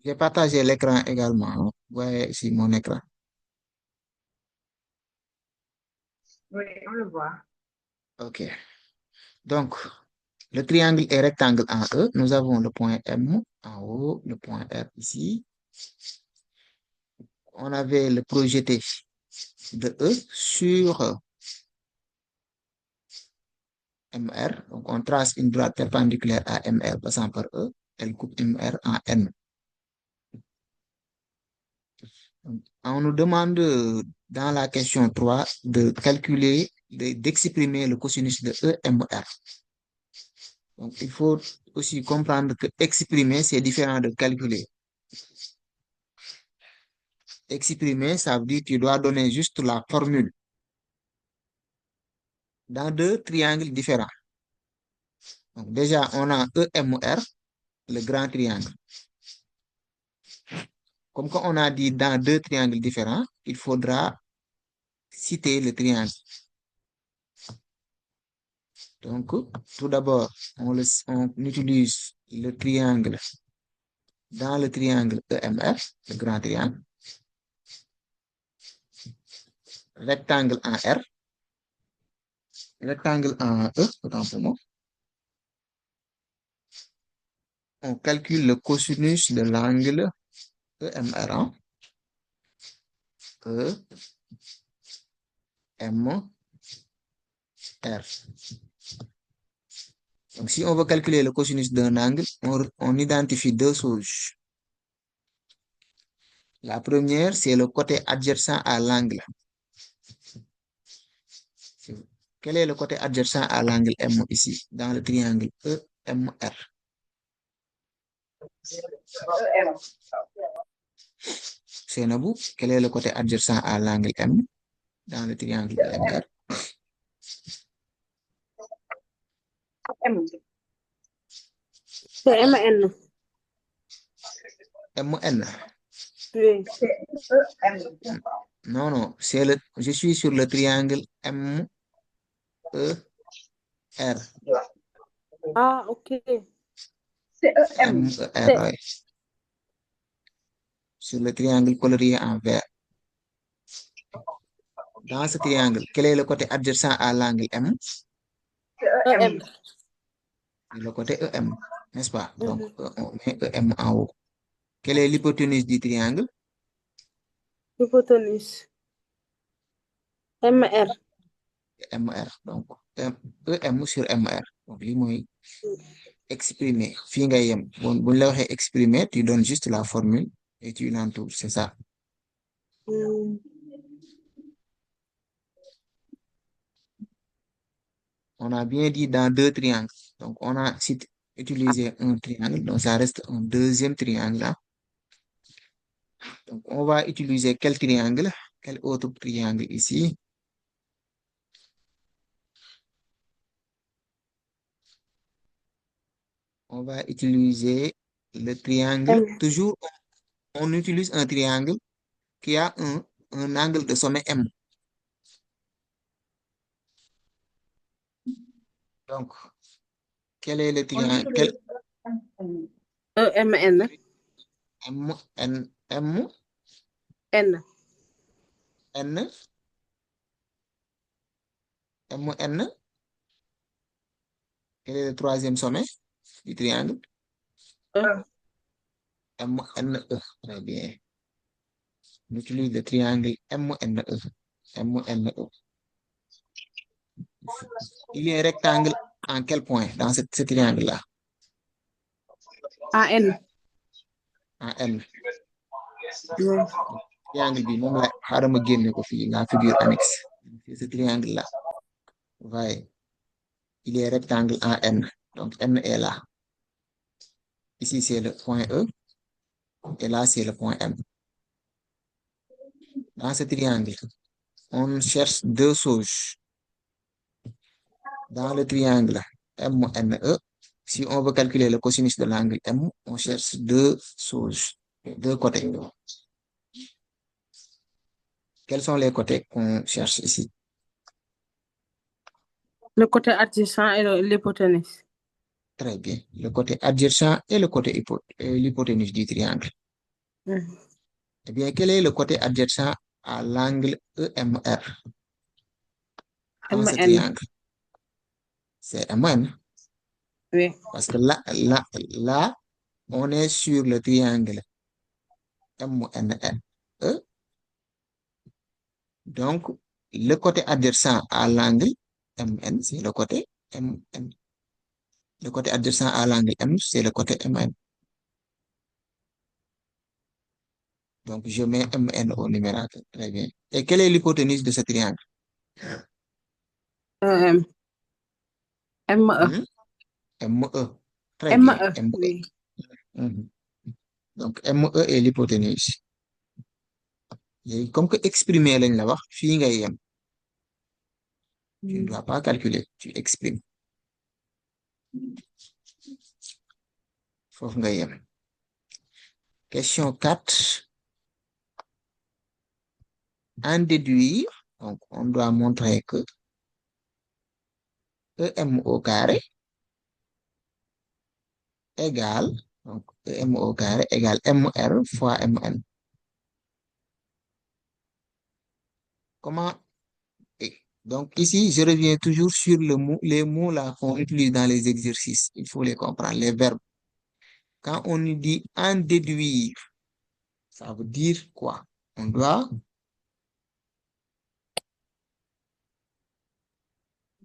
J'ai partagé l'écran également, hein. Vous voyez ici mon écran. Oui, on le voit. OK. Donc, le triangle est rectangle en E. Nous avons le point M en haut, le point R ici. On avait le projeté de E sur MR. Donc, on trace une droite perpendiculaire à MR passant par E. Elle coupe MR en N. Donc, on nous demande dans la question 3 de calculer, d'exprimer le cosinus de EMR. Donc, il faut aussi comprendre que exprimer, c'est différent de calculer. Exprimer, ça veut dire que tu dois donner juste la formule dans deux triangles différents. Donc, déjà, on a EMR, le grand triangle. Comme on a dit dans deux triangles différents, il faudra citer le triangle. Donc, tout d'abord, on utilise le triangle dans le triangle EMR, le grand triangle, rectangle en R, rectangle en E, autant pour moi. On calcule le cosinus de l'angle EMR, hein. E, M, R. Donc, si on veut calculer le cosinus d'un angle, on identifie deux choses. La première, c'est le côté adjacent à l'angle. Quel est le côté adjacent à l'angle M ici, dans le triangle EMR? C'est Nabou, quel est le côté adjacent à l'angle M dans le triangle EMR? C'est MN. MN. Oui. Non, non, je suis sur le triangle MER. Ah, ok. C'est EM. MER, ouais. Sur le triangle colorié en vert. Dans ce triangle, quel est le côté adjacent à l'angle M? EM. Le côté EM, n'est-ce pas? Donc, on met EM en haut. Quelle est l'hypoténuse du triangle? Hypotenuse. MR. MR. Donc, EM sur MR. Donc, lui, moi, exprimer. Fii ngay yem. Bon la waxee exprimer, tu donnes juste la formule et tu l'entoures, c'est ça. On a bien dit dans deux triangles. Donc, on a utilisé un triangle, donc ça reste un deuxième triangle, hein. Donc, on va utiliser quel triangle? Quel autre triangle ici? On va utiliser le triangle. M. Toujours, on utilise un triangle qui a un angle de sommet M. Donc, quel est le triangle? EMN. M, N, M, N. N, M, N. Quel est le troisième sommet du triangle? E. M, N, E. Très bien. On utilise le triangle M, N, E. M, N, E. Il est rectangle en quel point dans ce triangle-là? AN. En N. Oui. Triangle bi moom la xaaral ma génne ko fii la figure annexe. C'est ce triangle-là. Voyez, il est rectangle en N. Donc N est là. Ici, c'est le point E. Et là, c'est le point M. Dans ce triangle, on cherche deux choses. Dans le triangle MNE, si on veut calculer le cosinus de l'angle M, on cherche deux choses, deux côtés. Quels sont les côtés qu'on cherche ici? Le côté adjacent et l'hypoténuse. Très bien. Le côté adjacent et le côté l'hypoténuse du triangle. Eh bien, quel est le côté adjacent à l'angle EMR dans ce MN. triangle? C'est MN. Oui. Parce que là, on est sur le triangle MNE. Donc, le côté adjacent à l'angle MN, c'est le côté MN. Le côté adjacent à l'angle M, c'est le côté MN. Donc, je mets MN au numérateur. Très bien. Et quelle est l'hypoténuse de ce triangle? ME. Hmm? ME. Très bien. ME. ME. Oui. Mhm. Donc, ME est l'hypoténuse. Et comme que exprimer lañ la wax, fii ngay yem. Tu ne dois pas calculer, tu exprimes. Foofu ngay yem. Question 4. En déduire, donc on doit montrer que EM au carré égale, donc EM au carré égale MR fois MN. Comment? Donc ici, je reviens toujours sur les mots là qu'on utilise dans les exercices. Il faut les comprendre, les verbes. Quand on nous dit en déduire, ça veut dire quoi? On doit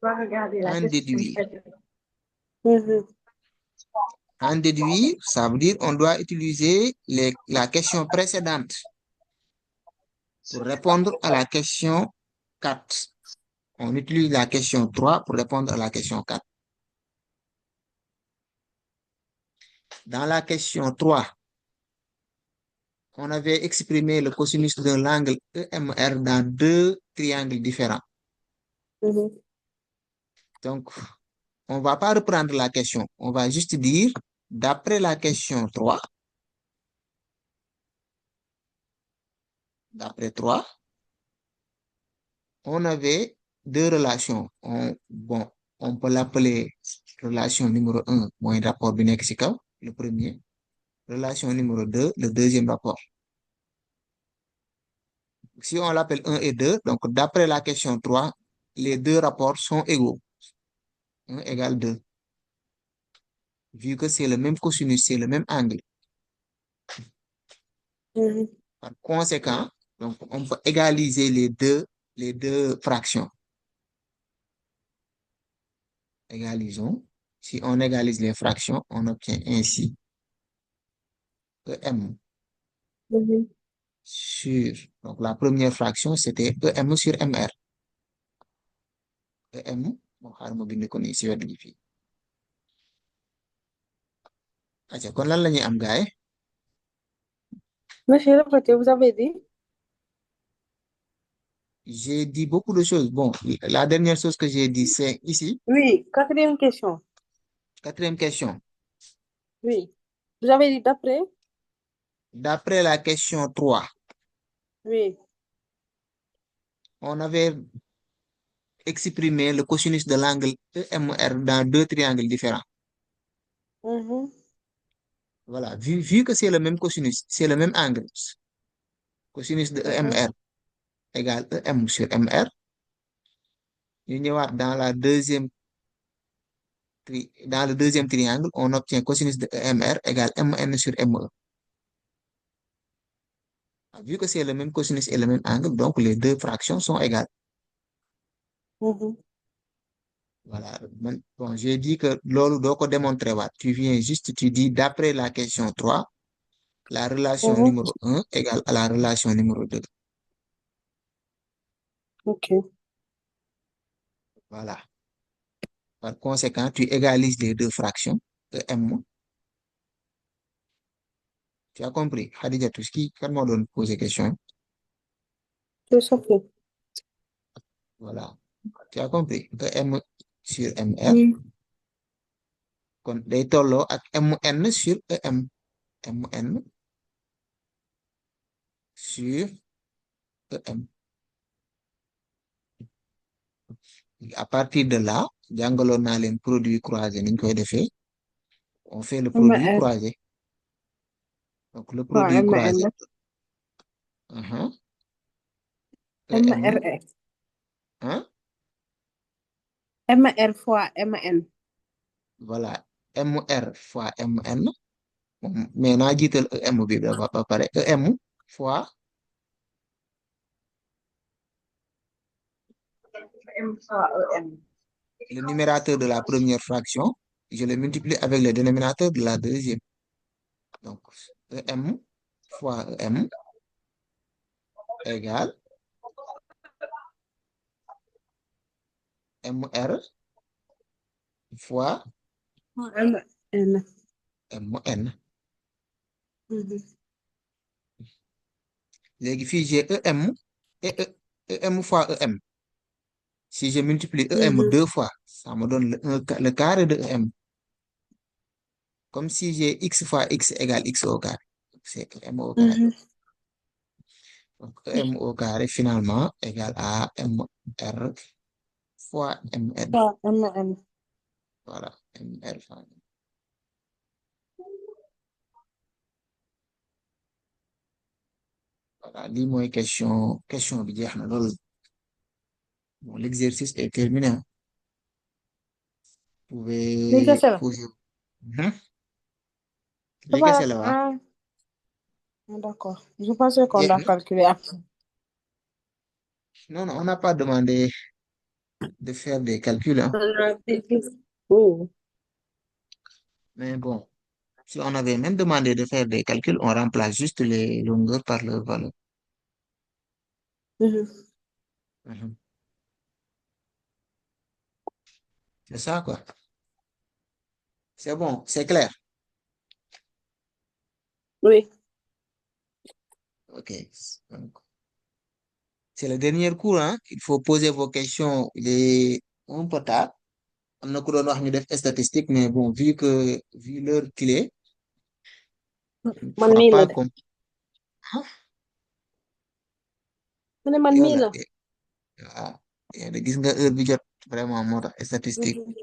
en déduire. Mhm. En déduire, ça veut dire on doit utiliser la question précédente pour répondre à la question 4. On utilise la question 3 pour répondre à la question 4. Dans la question 3, on avait exprimé le cosinus de l'angle EMR dans deux triangles différents. Mhm. Donc, on ne va pas reprendre la question. On va juste dire, d'après la question 3, d'après 3, on avait deux relations. Bon, on peut l'appeler relation numéro 1, moins rapport binexical, le premier. Relation numéro 2, le deuxième rapport. Si on l'appelle 1 et 2, donc d'après la question 3, les deux rapports sont égaux. 1 égale 2. Vu que c'est le même cosinus, c'est le même angle. Mhm. Par conséquent, donc on peut égaliser les deux fractions. Égalisons. Si on égalise les fractions, on obtient ainsi EM Mhm. sur, donc la première fraction, c'était EM sur MR. EM, bon, xaaral ma bind ko nii si wet gi fii. Aca, kon lan la ñuy am gaay? Monsieur le côté, vous avez dit? J'ai dit beaucoup de choses. Bon, la dernière chose que j'ai dit, c'est ici. Oui, quatrième question. Quatrième question. Oui. Vous avez dit d'après? D'après la question 3, Oui. on avait exprimé le cosinus de l'angle EMR dans deux triangles différents. Mhm. Voilà, vu que c'est le même cosinus, c'est le même angle, cosinus de Mhm. EMR égale EM sur MR, ñu ñëwaat dans le deuxième triangle, on obtient cosinus de EMR égale MN sur ME. Vu que c'est le même cosinus et le même angle, donc les deux fractions sont égales. Mhm. Voilà. Bon, j'ai dit que lolo doko démontrer wat. Tu viens juste, tu dis d'après la question 3, la relation Mhm. numéro 1 égale à la relation numéro 2. Ok. Voilà. Par conséquent, tu égalises les deux fractions de M. Tu as compris? Khadija Touski, quand on donne poser question. Tout à fait. Voilà. Tu as compris? Que M sur MR, Oui. kon day tolloo ak MN sur EM. MN sur EM. À partir de là, jàngaloon naa leen produit croisé niñ koy defee. on fait le M produit R croisé. Donc, le fois produit M croisé, N. uh-huh, M EM, R E. hein, M R fois M N. voilà, MR fois MN. Mais naa jiital EM bi ba pare EM fois M fois E M. le numérateur de la première fraction, je le multiplie avec le dénominateur de la deuxième. Donc, EM fois EM égale MR fois M N. MN. Mhm. Léegi fii j'ai EM et EM fois EM. Si je multiplie EM Mhm. deux fois, ça me donne le carré de EM. Comme si j'ai X fois X égale X au carré. C'est EM au carré. Mhm. Donc, EM au carré, finalement, égale à MR fois MN. Fois M N. Voilà, MR fois MN. Voilà, lii mooy question bi jeex na loolu. Bon, l'exercice est terminé. Vous Lii pouvez kese la. poser. Mhm. Ça Lii kese va. la waa. Ah, d'accord. Je pensais qu'on Jeex doit na? calculer après. Non, non, on n'a pas demandé de faire des calculs, hein. Oui. Mais bon, si on avait même demandé de faire des calculs, on remplace juste les longueurs par leur valeur. Mhm. Mhm. C'est ça, quoi. C'est bon, c'est clair. Oui. OK. Donc, c'est le dernier cours, hein. Il faut poser vos questions. Il est un peu tard. On a ku doon wax ñu def statistique, mais bon, vu l'heure qu'il est, il ne Man faudra mii la pas de. qu'on. mu ne man Yow mii la la. ah yow de gis nga heure bi jot vraiment moo tax statistique Mhm.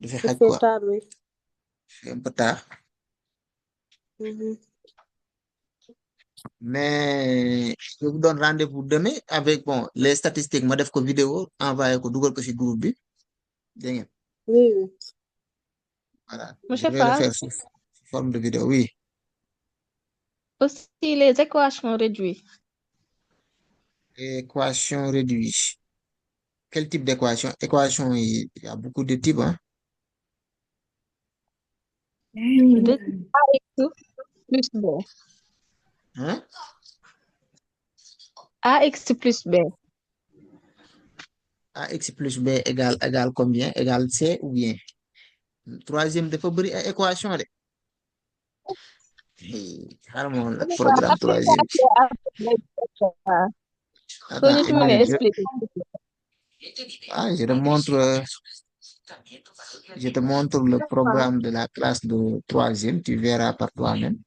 du fi Il xaj fait quoi. tard, oui. C'est un peu tard. Mhm. Mais je vous donne rendez-vous demain avec bon les statistiques ma def ko vidéo envoyé ko dugal ko ci groupe bi dégg ngeen. Oui, oui. Voilà, je Monsieur vais le Fall, faire sous forme de vidéo, oui. aussi les équations réduites. Équation réduite. Quel type d'équation? Équation, il y a beaucoup de types, hein. 2x plus b. Hein? Ax plus b. AX plus B égale combien? Égale C ou bien? Troisième dafa bëri ay équation de. Xaaral ma woon la programme troisième bi. soo Attends, ñu ci mënee je, expliquer. ah, je te montre le programme de la classe de troisième. Tu verras par toi-même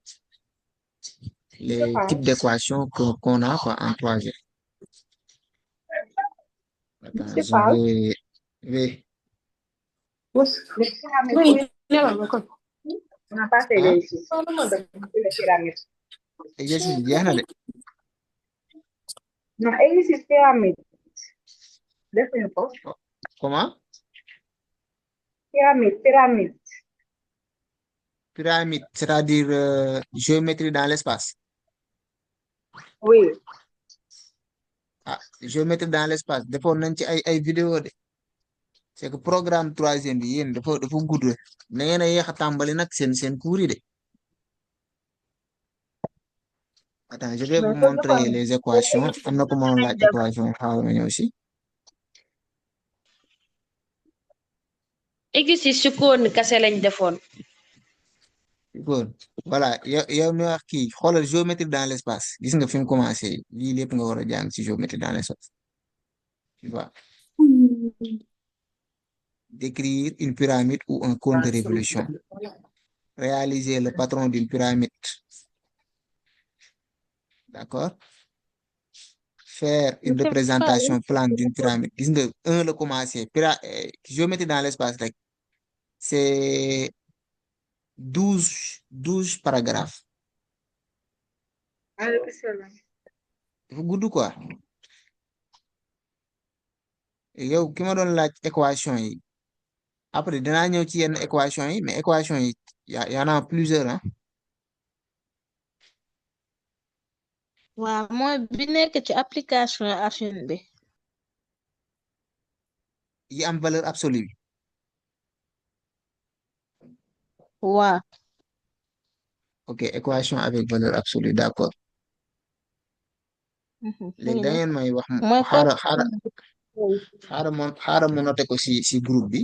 les types d'équations qu'on a quoi, en troisième. Attends, Monsieur je Fall. vais, oui, Oui, ñëwal ko. On n'a pas fait ah, l'exercice. Non, non, les pyramides. exercice bi jeex na de. Non, exercice pyramide. Defuñu ko. Comment? Pyramide. Pyramide, c'est-à-dire géométrie dans l'espace. Oui. Ah, géométrie dans l'espace defoon nañ ci ay vidéo de. C'est que programme troisième bi yéen dafa gudd. Na ngeen a yéex a tàmbali nag seen cours yi de. Attends, je vais vous Mais ça dafa montrer les équations. Am na ko mënoon laaj équation yi xaaral ma ñëw si. exercice su koon kase lañ defoon. Bon, voilà yow mi wax kii xoolal géométrie dans l'espace gis nga fi mu commencé lii lépp nga war a jàng si géométrie dans l'espace. Tu vois, décrire une pyramide ou un cône de révolution. Réaliser le patron d'une pyramide. D'accord? Faire une Monsieur Fall, représentation plane d'une pyramide. Gis nga un la commencé géométrie dans l'espace rek c'est douze paragraphes Maaleykum salaam. dafa gudd quoi yow ki ma doon laaj équation yi après dinaa ñëw ci yenn équation yi mais équation yi y en a plusieurs hein waaw mooy bi nekk ci application Affine bi. yi am valeur absolue waaw. ok équation avec valeur absolue d'accord léegi da ngeen may wax mooy xaaral ma noté ko si groupe bi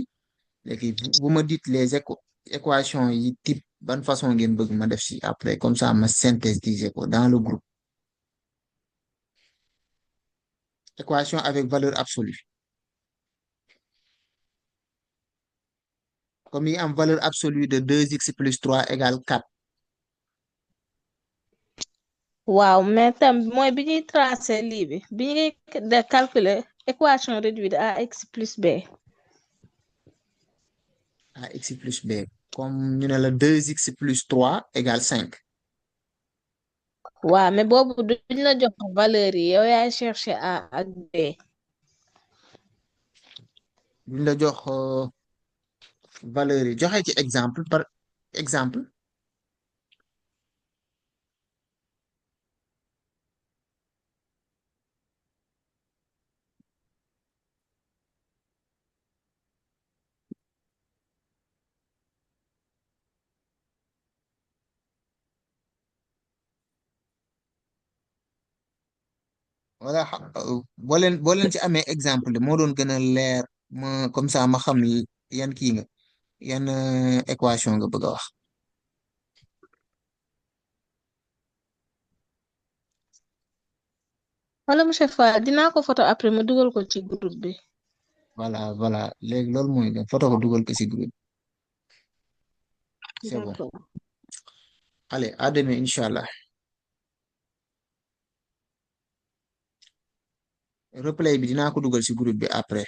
léegi vous me dites les équations yi type ban façon ngeen bëgg ma def si après comme ça ma synthétiser ko dans le groupe équation avec valeur absolue comme yi am valeur absolue de 2x plus 3 égale 4 waaw mais tam mooy bi ñuy tracé lii bi ñuy de calculer équation réduite à x plus b. à x plus b comme ñu ne la 2x plus 3 égale 5 waaw mais boobu duñ la jox valeur yi yow yaay chercher a ak b. duñ la jox valeur yi joxe ci exemple par exemple wala boo leen ci amee exemple moo doon gën a leer ma comme ça ma xam yan kii nga yan équation nga bëgg a wax wala monsieur Fall dinaa ko photo après ma dugal ko ci groupe bi. voilà léegi loolu mooy nga photo ko dugal ko si groupe c'est bon D'accord. allez à demain inchallah replay bi dinaa ko dugal si groupe bi après